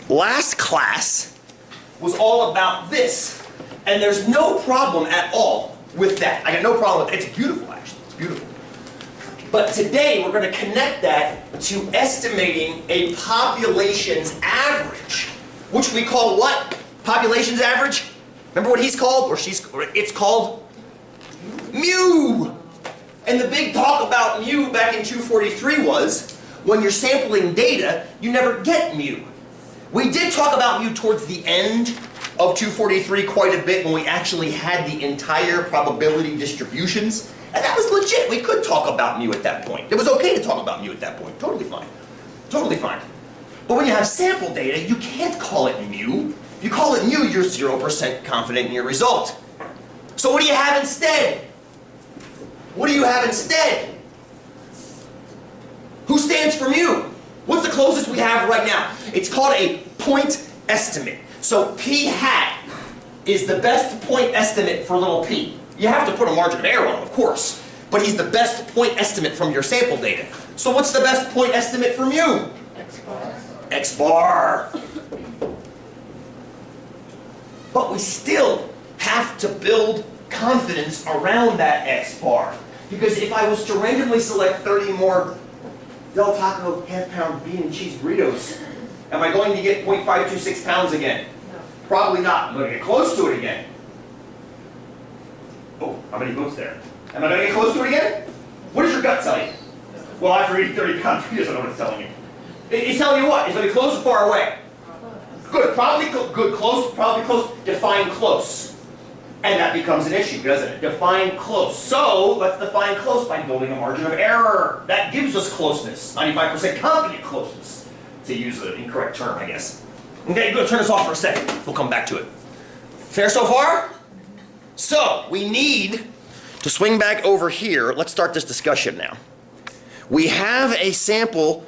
last class was all about this, and there's no problem at all with that. I got no problem with it. It's beautiful, actually. It's beautiful. But today we're going to connect that to estimating a population's average, which we call what? Population's average? Remember what he's called, or it's called mu. And the big talk about mu back in 243 was, when you're sampling data, you never get mu. We did talk about mu towards the end of 243 quite a bit when we actually had the entire probability distributions. And that was legit. We could talk about mu at that point. It was okay to talk about mu at that point. Totally fine. Totally fine. But when you have sample data, you can't call it mu. If you call it mu, you're 0% confident in your result. So what do you have instead? What do you have instead? Who stands for mu? What's the closest we have right now? It's called a point estimate. So p hat is the best point estimate for little p. You have to put a margin of error on him, of course, but he's the best point estimate from your sample data. So what's the best point estimate for mu? X bar. X bar. But we still have to build confidence around that X bar. Because if I was to randomly select 30 more Del Taco half-pound bean and cheese burritos, am I going to get 0.526 pounds again? No. Probably not. I'm going to get close to it again. Oh, how many votes there? Am I going to get close to it again? What does your gut tell you? Well, after eating 30 pounds, he doesn't know what it's telling you. It's telling you what? It's going to be close or far away? Good. Probably good. Close. Probably close. Define close. And that becomes an issue, doesn't it? Define close. So let's define close by building a margin of error. That gives us closeness. 95% confident closeness, to use an incorrect term, I guess. Okay, good. Turn this off for a second. We'll come back to it. Fair so far? So, we need to swing back over here. Let's start this discussion now. We have a sample